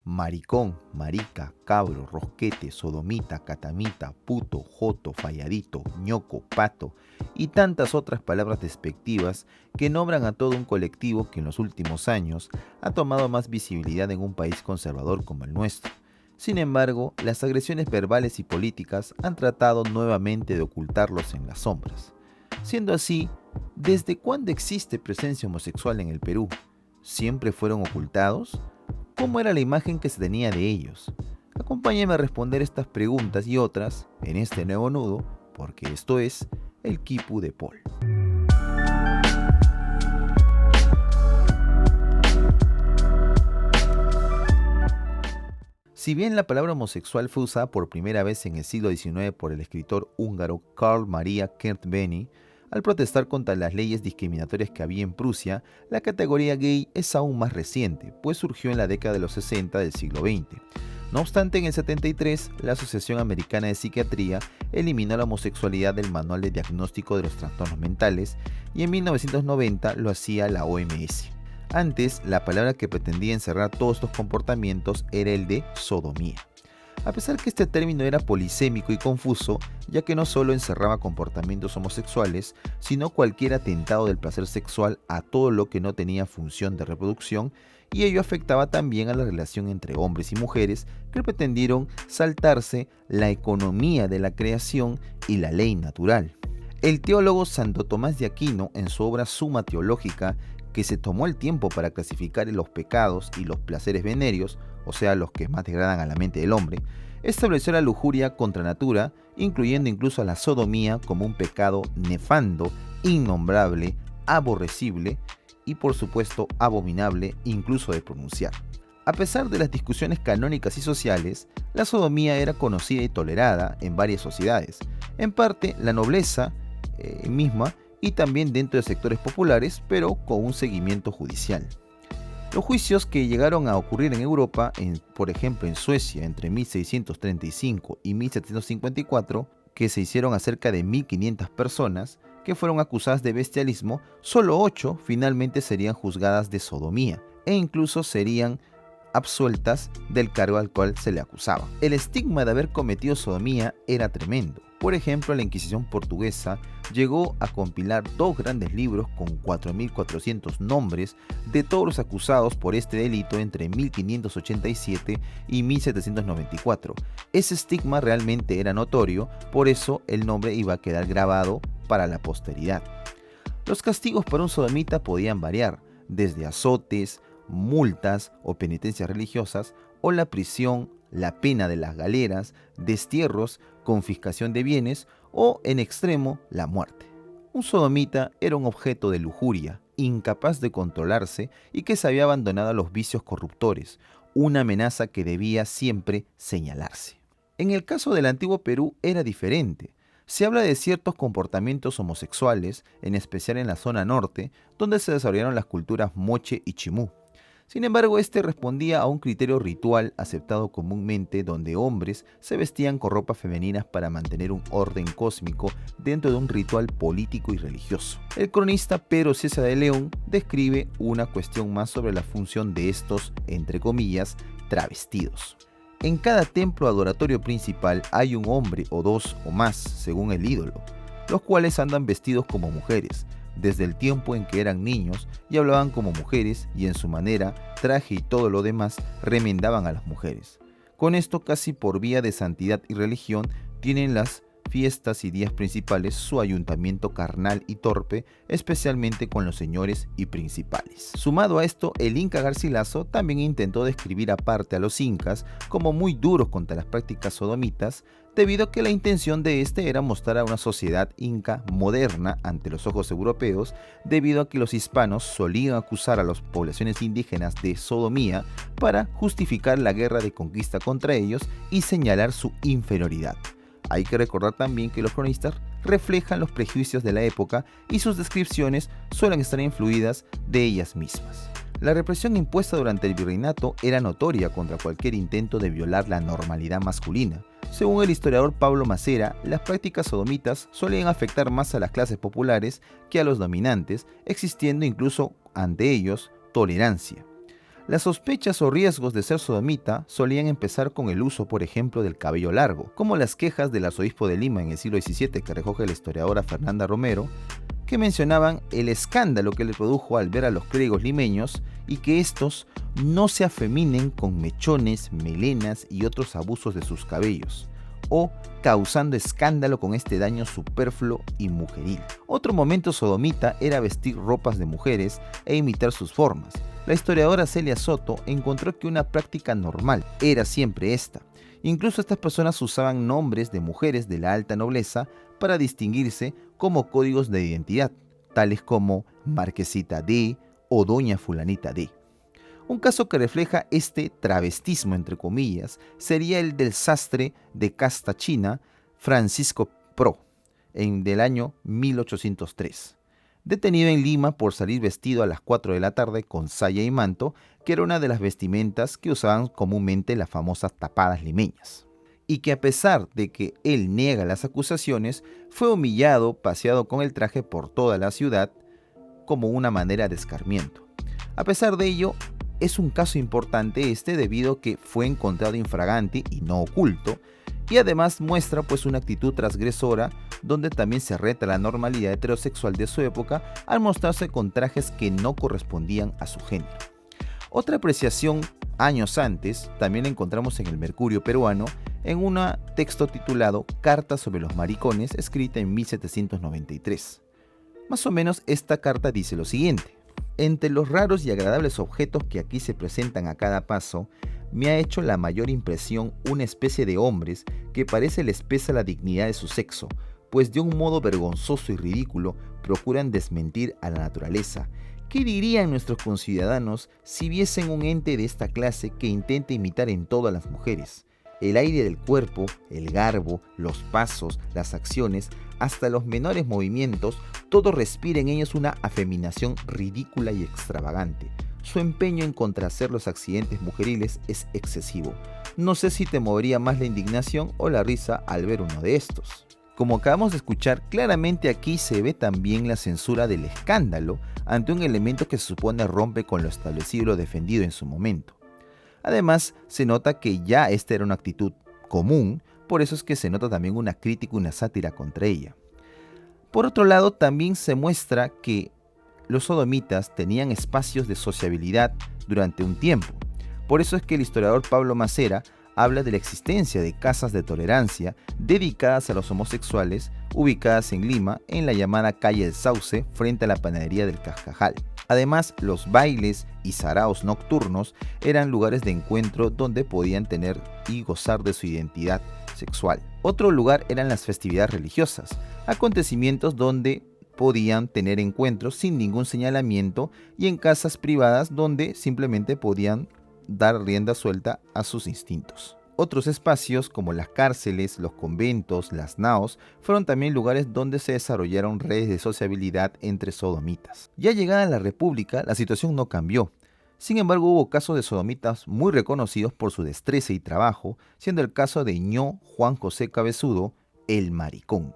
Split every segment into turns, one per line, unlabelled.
maricón, marica, cabro, rosquete, sodomita, catamita, puto, joto, falladito, ñoco, pato y tantas otras palabras despectivas que nombran a todo un colectivo que en los últimos años ha tomado más visibilidad en un país conservador como el nuestro. Sin embargo, las agresiones verbales y políticas han tratado nuevamente de ocultarlos en las sombras. Siendo así, ¿desde cuándo existe presencia homosexual en el Perú? ¿Siempre fueron ocultados? ¿Cómo era la imagen que se tenía de ellos? Acompáñenme a responder estas preguntas y otras en este nuevo nudo, porque esto es el Quipu de Paul. Si bien la palabra homosexual fue usada por primera vez en el siglo XIX por el escritor húngaro Karl Maria Kertbeny, al protestar contra las leyes discriminatorias que había en Prusia, la categoría gay es aún más reciente, pues surgió en la década de los 60 del siglo XX. No obstante, en el 73, la Asociación Americana de Psiquiatría eliminó la homosexualidad del Manual de Diagnóstico de los Trastornos Mentales y en 1990 lo hacía la OMS. Antes, la palabra que pretendía encerrar todos estos comportamientos era el de sodomía. A pesar que este término era polisémico y confuso, ya que no solo encerraba comportamientos homosexuales, sino cualquier atentado del placer sexual a todo lo que no tenía función de reproducción, y ello afectaba también a la relación entre hombres y mujeres que pretendieron saltarse la economía de la creación y la ley natural. El teólogo Santo Tomás de Aquino, en su obra Suma Teológica, que se tomó el tiempo para clasificar los pecados y los placeres venéreos, o sea, los que más degradan a la mente del hombre, estableció la lujuria contra natura, incluyendo incluso a la sodomía como un pecado nefando, innombrable, aborrecible y por supuesto abominable incluso de pronunciar. A pesar de las discusiones canónicas y sociales, la sodomía era conocida y tolerada en varias sociedades, en parte la nobleza misma y también dentro de sectores populares, pero con un seguimiento judicial. Los juicios que llegaron a ocurrir en Europa, por ejemplo en Suecia entre 1635 y 1754, que se hicieron a cerca de 1500 personas que fueron acusadas de bestialismo, solo 8 finalmente serían juzgadas de sodomía e incluso serían absueltas del cargo al cual se le acusaba. El estigma de haber cometido sodomía era tremendo. Por ejemplo, la Inquisición portuguesa llegó a compilar 2 grandes libros con 4.400 nombres de todos los acusados por este delito entre 1587 y 1794. Ese estigma realmente era notorio, por eso el nombre iba a quedar grabado para la posteridad. Los castigos para un sodomita podían variar, desde azotes, multas o penitencias religiosas, o la prisión, la pena de las galeras, destierros, confiscación de bienes o, en extremo, la muerte. Un sodomita era un objeto de lujuria, incapaz de controlarse y que se había abandonado a los vicios corruptores, una amenaza que debía siempre señalarse. En el caso del antiguo Perú era diferente. Se habla de ciertos comportamientos homosexuales, en especial en la zona norte, donde se desarrollaron las culturas moche y chimú. Sin embargo, este respondía a un criterio ritual aceptado comúnmente, donde hombres se vestían con ropas femeninas para mantener un orden cósmico dentro de un ritual político y religioso. El cronista Pedro Cieza de León describe una cuestión más sobre la función de estos, entre comillas, travestidos. En cada templo adoratorio principal hay un hombre o 2 o más, según el ídolo, los cuales andan vestidos como mujeres, desde el tiempo en que eran niños y hablaban como mujeres y en su manera, traje y todo lo demás remendaban a las mujeres. Con esto, casi por vía de santidad y religión, tienen las fiestas y días principales su ayuntamiento carnal y torpe, especialmente con los señores y principales. Sumado a esto, el Inca Garcilaso también intentó describir aparte a los incas como muy duros contra las prácticas sodomitas, debido a que la intención de este era mostrar a una sociedad inca moderna ante los ojos europeos, debido a que los hispanos solían acusar a las poblaciones indígenas de sodomía para justificar la guerra de conquista contra ellos y señalar su inferioridad. Hay que recordar también que los cronistas reflejan los prejuicios de la época y sus descripciones suelen estar influidas de ellas mismas. La represión impuesta durante el virreinato era notoria contra cualquier intento de violar la normalidad masculina. Según el historiador Pablo Macera, las prácticas sodomitas solían afectar más a las clases populares que a los dominantes, existiendo incluso ante ellos tolerancia. Las sospechas o riesgos de ser sodomita solían empezar con el uso, por ejemplo, del cabello largo, como las quejas del arzobispo de Lima en el siglo XVII que recoge la historiadora Fernanda Romero, que mencionaban el escándalo que le produjo al ver a los clérigos limeños y que estos no se afeminen con mechones, melenas y otros abusos de sus cabellos, o causando escándalo con este daño superfluo y mujeril. Otro momento sodomita era vestir ropas de mujeres e imitar sus formas. La historiadora Celia Soto encontró que una práctica normal era siempre esta. Incluso estas personas usaban nombres de mujeres de la alta nobleza para distinguirse como códigos de identidad, tales como Marquesita de o Doña Fulanita de. Un caso que refleja este travestismo, entre comillas, sería el del sastre de casta china Francisco Pro, del año 1803. Detenido en Lima por salir vestido a las 4 de la tarde con saya y manto, que era una de las vestimentas que usaban comúnmente las famosas tapadas limeñas. Y que a pesar de que él niega las acusaciones, fue humillado, paseado con el traje por toda la ciudad como una manera de escarmiento. A pesar de ello, es un caso importante debido a que fue encontrado infragante y no oculto, y además muestra una actitud transgresora donde también se reta la normalidad heterosexual de su época al mostrarse con trajes que no correspondían a su género. Otra apreciación años antes también la encontramos en el Mercurio peruano en un texto titulado Carta sobre los maricones, escrita en 1793. Más o menos esta carta dice lo siguiente: entre los raros y agradables objetos que aquí se presentan a cada paso, me ha hecho la mayor impresión una especie de hombres que parece les pesa la dignidad de su sexo, pues de un modo vergonzoso y ridículo procuran desmentir a la naturaleza. ¿Qué dirían nuestros conciudadanos si viesen un ente de esta clase que intenta imitar en todo a las mujeres? El aire del cuerpo, el garbo, los pasos, las acciones, hasta los menores movimientos, todo respira en ellos una afeminación ridícula y extravagante. Su empeño en contrahacer los accidentes mujeriles es excesivo. No sé si te movería más la indignación o la risa al ver uno de estos. Como acabamos de escuchar, claramente aquí se ve también la censura del escándalo ante un elemento que se supone rompe con lo establecido y lo defendido en su momento. Además, se nota que ya esta era una actitud común, por eso es que se nota también una crítica y una sátira contra ella. Por otro lado, también se muestra que los sodomitas tenían espacios de sociabilidad durante un tiempo. Por eso es que el historiador Pablo Macera habla de la existencia de casas de tolerancia dedicadas a los homosexuales ubicadas en Lima, en la llamada calle del Sauce, frente a la panadería del Cascajal. Además, los bailes y saraos nocturnos eran lugares de encuentro donde podían tener y gozar de su identidad sexual. Otro lugar eran las festividades religiosas, acontecimientos donde podían tener encuentros sin ningún señalamiento, y en casas privadas donde simplemente podían dar rienda suelta a sus instintos. Otros espacios como las cárceles, los conventos, las naos, fueron también lugares donde se desarrollaron redes de sociabilidad entre sodomitas. Ya llegada la República, la situación no cambió. Sin embargo, hubo casos de sodomitas muy reconocidos por su destreza y trabajo, siendo el caso de Ño Juan José Cabezudo, el Maricón,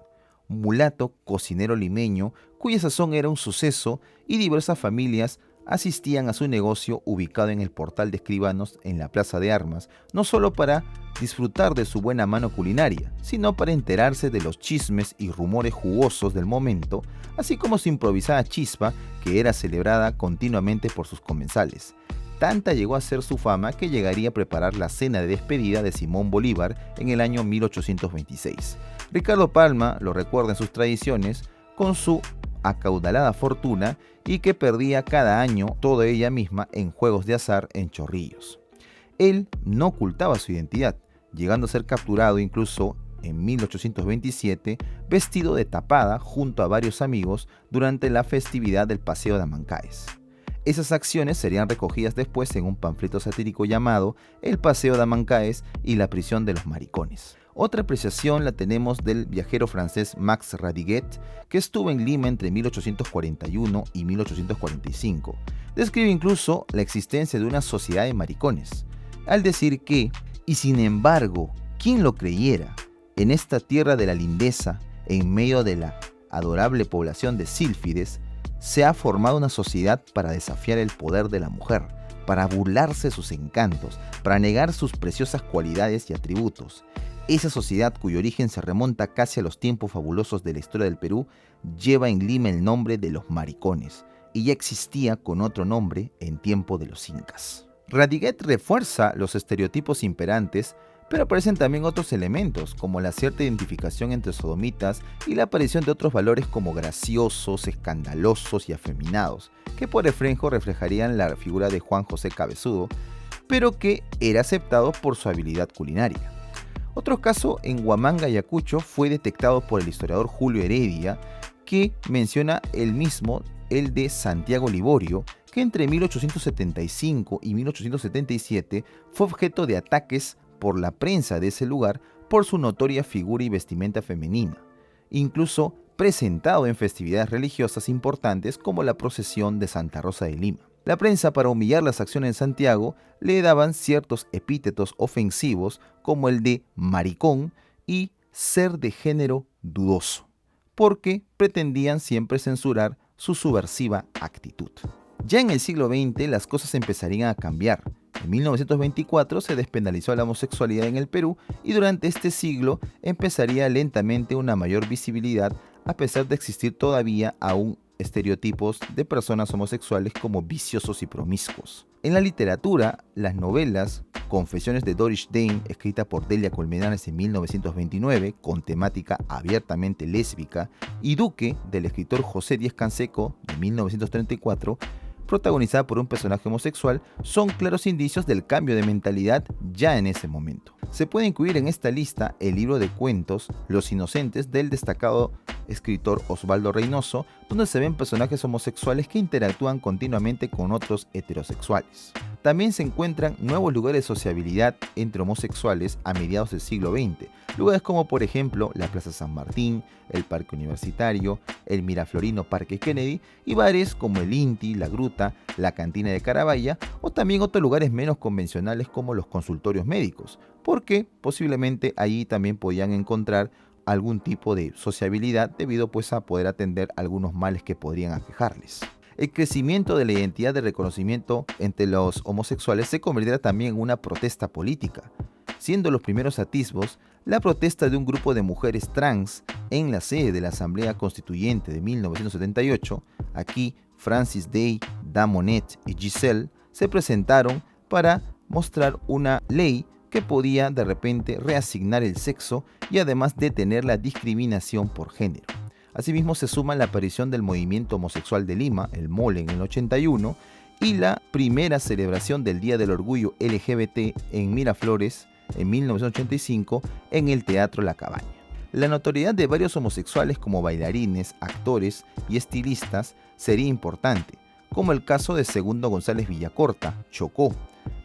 mulato cocinero limeño, cuya sazón era un suceso, y diversas familias asistían a su negocio ubicado en el Portal de Escribanos en la Plaza de Armas, no solo para disfrutar de su buena mano culinaria, sino para enterarse de los chismes y rumores jugosos del momento, así como su improvisada chispa que era celebrada continuamente por sus comensales. Tanta llegó a ser su fama que llegaría a preparar la cena de despedida de Simón Bolívar en el año 1826. Ricardo Palma lo recuerda en sus tradiciones con su acaudalada fortuna y que perdía cada año toda ella misma en juegos de azar en Chorrillos. Él no ocultaba su identidad, llegando a ser capturado incluso en 1827 vestido de tapada junto a varios amigos durante la festividad del Paseo de Amancaes. Esas acciones serían recogidas después en un panfleto satírico llamado El Paseo de Amancaes y la prisión de los maricones. Otra apreciación la tenemos del viajero francés Max Radiguet, que estuvo en Lima entre 1841 y 1845. Describe incluso la existencia de una sociedad de maricones, al decir que, y sin embargo, ¿quién lo creyera? En esta tierra de la lindeza, en medio de la adorable población de sílfides, se ha formado una sociedad para desafiar el poder de la mujer, para burlarse de sus encantos, para negar sus preciosas cualidades y atributos. Esa sociedad, cuyo origen se remonta casi a los tiempos fabulosos de la historia del Perú, lleva en Lima el nombre de los maricones, y ya existía con otro nombre en tiempo de los incas. Radiguet refuerza los estereotipos imperantes, pero aparecen también otros elementos, como la cierta identificación entre sodomitas y la aparición de otros valores como graciosos, escandalosos y afeminados, que por reflejo reflejarían la figura de Juan José Cabezudo, pero que era aceptado por su habilidad culinaria. Otro caso en Huamanga, Ayacucho, fue detectado por el historiador Julio Heredia, que menciona el de Santiago Liborio, que entre 1875 y 1877 fue objeto de ataques por la prensa de ese lugar por su notoria figura y vestimenta femenina, incluso presentado en festividades religiosas importantes como la procesión de Santa Rosa de Lima. La prensa, para humillar las acciones de Santiago, le daban ciertos epítetos ofensivos como el de maricón y ser de género dudoso, porque pretendían siempre censurar su subversiva actitud. Ya en el siglo XX las cosas empezarían a cambiar. En 1924 se despenalizó la homosexualidad en el Perú y durante este siglo empezaría lentamente una mayor visibilidad, a pesar de existir todavía aún estereotipos de personas homosexuales como viciosos y promiscuos. En la literatura, las novelas Confesiones de Doris Dane, escrita por Delia Colmenares en 1929, con temática abiertamente lésbica, y Duque, del escritor José Díez Canseco, de 1934, protagonizada por un personaje homosexual, son claros indicios del cambio de mentalidad ya en ese momento. Se puede incluir en esta lista el libro de cuentos Los Inocentes del destacado escritor Osvaldo Reynoso, donde se ven personajes homosexuales que interactúan continuamente con otros heterosexuales. También se encuentran nuevos lugares de sociabilidad entre homosexuales a mediados del siglo XX, lugares como por ejemplo la Plaza San Martín, el Parque Universitario, el Miraflorino Parque Kennedy y bares como el Inti, la Gruta, la Cantina de Carabaya, o también otros lugares menos convencionales como los consultorios médicos, porque posiblemente allí también podían encontrar algún tipo de sociabilidad debido pues a poder atender algunos males que podrían aquejarles. El crecimiento de la identidad de reconocimiento entre los homosexuales se convertirá también en una protesta política, siendo los primeros atisbos la protesta de un grupo de mujeres trans en la sede de la Asamblea Constituyente de 1978. Aquí Francis Day, Damonet y Giselle se presentaron para mostrar una ley que podía de repente reasignar el sexo y además detener la discriminación por género. Asimismo se suma la aparición del movimiento homosexual de Lima, el MOLE, en el 81, y la primera celebración del Día del Orgullo LGBT en Miraflores en 1985 en el Teatro La Cabaña. La notoriedad de varios homosexuales como bailarines, actores y estilistas sería importante, como el caso de Segundo González Villacorta, Chocó,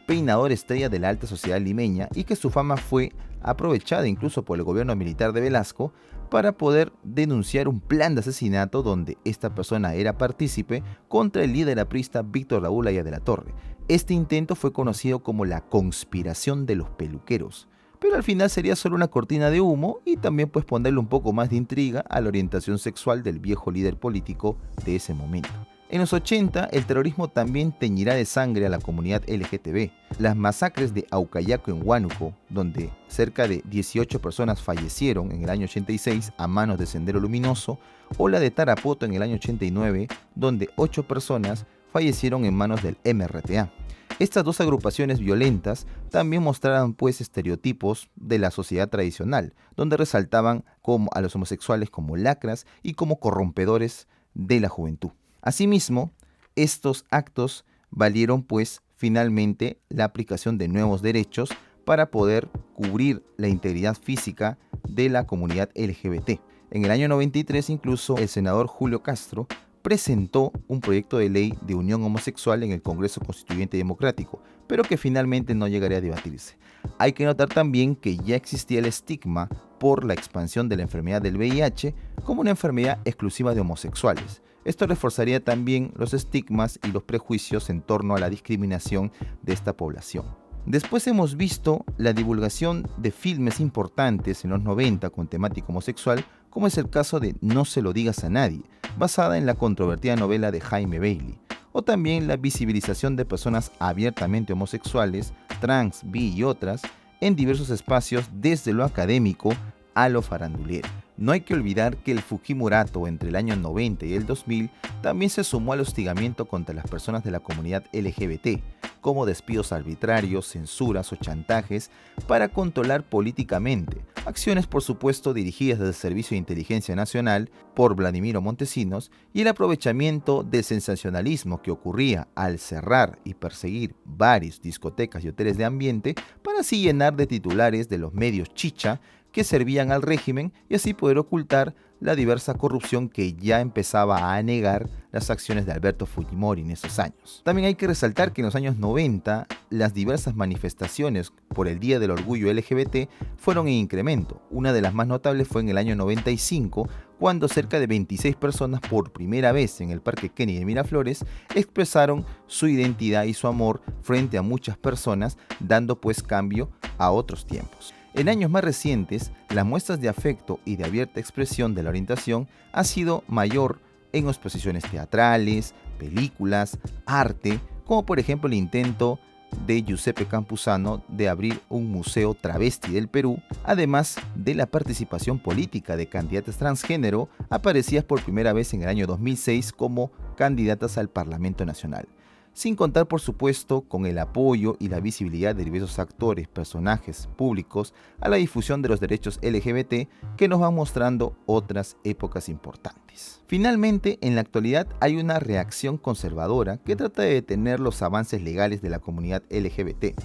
peinador estrella de la alta sociedad limeña y que su fama fue aprovechada incluso por el gobierno militar de Velasco para poder denunciar un plan de asesinato donde esta persona era partícipe contra el líder aprista Víctor Raúl Aya de la Torre. Este intento fue conocido como la conspiración de los peluqueros, pero al final sería solo una cortina de humo y también pues ponerle un poco más de intriga a la orientación sexual del viejo líder político de ese momento. En los 80, el terrorismo también teñirá de sangre a la comunidad LGTB. Las masacres de Aucayaco en Huánuco, donde cerca de 18 personas fallecieron en el año 86 a manos de Sendero Luminoso, o la de Tarapoto en el año 89, donde 8 personas fallecieron en manos del MRTA. Estas dos agrupaciones violentas también mostraron pues estereotipos de la sociedad tradicional, donde resaltaban a los homosexuales como lacras y como corrompedores de la juventud. Asimismo, estos actos valieron pues finalmente la aplicación de nuevos derechos para poder cubrir la integridad física de la comunidad LGBT. En el año 93 incluso el senador Julio Castro presentó un proyecto de ley de unión homosexual en el Congreso Constituyente Democrático, pero que finalmente no llegaría a debatirse. Hay que notar también que ya existía el estigma por la expansión de la enfermedad del VIH como una enfermedad exclusiva de homosexuales. Esto reforzaría también los estigmas y los prejuicios en torno a la discriminación de esta población. Después hemos visto la divulgación de filmes importantes en los 90 con temática homosexual, como es el caso de No se lo digas a nadie, basada en la controvertida novela de Jaime Bailey, o también la visibilización de personas abiertamente homosexuales, trans, bi y otras en diversos espacios desde lo académico a lo farandulero. No hay que olvidar que el Fujimurato entre el año 90 y el 2000 también se sumó al hostigamiento contra las personas de la comunidad LGBT, como despidos arbitrarios, censuras o chantajes para controlar políticamente, acciones por supuesto dirigidas desde el Servicio de Inteligencia Nacional por Vladimiro Montesinos y el aprovechamiento del sensacionalismo que ocurría al cerrar y perseguir bares, discotecas y hoteles de ambiente para así llenar de titulares de los medios chicha que servían al régimen y así poder ocultar la diversa corrupción que ya empezaba a negar las acciones de Alberto Fujimori en esos años. También hay que resaltar que en los años 90 las diversas manifestaciones por el Día del Orgullo LGBT fueron en incremento. Una de las más notables fue en el año 95, cuando cerca de 26 personas por primera vez en el Parque Kennedy de Miraflores expresaron su identidad y su amor frente a muchas personas, dando pues cambio a otros tiempos. En años más recientes, las muestras de afecto y de abierta expresión de la orientación ha sido mayor en exposiciones teatrales, películas, arte, como por ejemplo el intento de Giuseppe Campuzano de abrir un museo travesti del Perú, además de la participación política de candidatas transgénero aparecidas por primera vez en el año 2006 como candidatas al Parlamento Nacional. Sin contar por supuesto con el apoyo y la visibilidad de diversos actores, personajes públicos a la difusión de los derechos LGBT que nos van mostrando otras épocas importantes. Finalmente, en la actualidad hay una reacción conservadora que trata de detener los avances legales de la comunidad LGBT.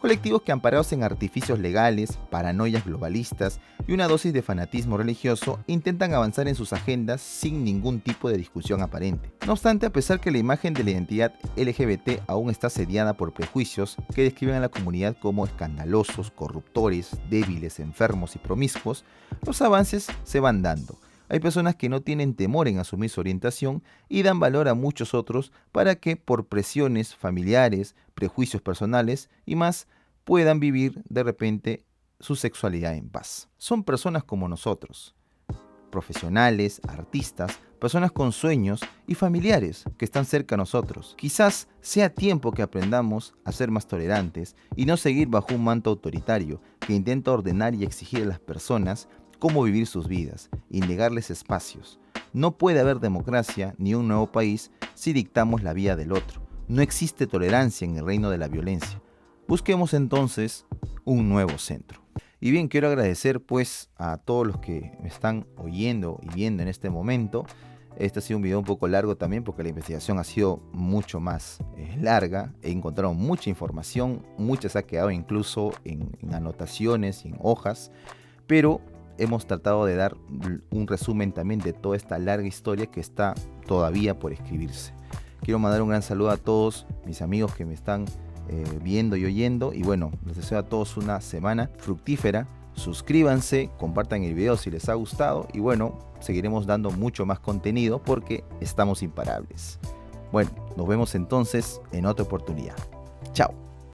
Colectivos que amparados en artificios legales, paranoias globalistas y una dosis de fanatismo religioso intentan avanzar en sus agendas sin ningún tipo de discusión aparente. No obstante, a pesar que la imagen de la identidad LGBT aún está sediada por prejuicios que describen a la comunidad como escandalosos, corruptores, débiles, enfermos y promiscuos, los avances se van dando. Hay personas que no tienen temor en asumir su orientación y dan valor a muchos otros para que por presiones familiares, prejuicios personales y más puedan vivir de repente su sexualidad en paz. Son personas como nosotros, profesionales, artistas, personas con sueños y familiares que están cerca a nosotros. Quizás sea tiempo que aprendamos a ser más tolerantes y no seguir bajo un manto autoritario que intenta ordenar y exigir a las personas cómo vivir sus vidas y negarles espacios. No puede haber democracia ni un nuevo país si dictamos la vía del otro. No existe tolerancia en el reino de la violencia. Busquemos entonces un nuevo centro. Y bien, quiero agradecer pues a todos los que me están oyendo y viendo en este momento. Este ha sido un video un poco largo también porque la investigación ha sido mucho más larga. He encontrado mucha información, mucha se ha quedado incluso en anotaciones y en hojas, pero hemos tratado de dar un resumen también de toda esta larga historia que está todavía por escribirse. Quiero mandar un gran saludo a todos mis amigos que me están viendo y oyendo, y bueno, les deseo a todos una semana fructífera. Suscríbanse, compartan el video si les ha gustado y bueno, seguiremos dando mucho más contenido porque estamos imparables. Bueno, nos vemos entonces en otra oportunidad. Chao.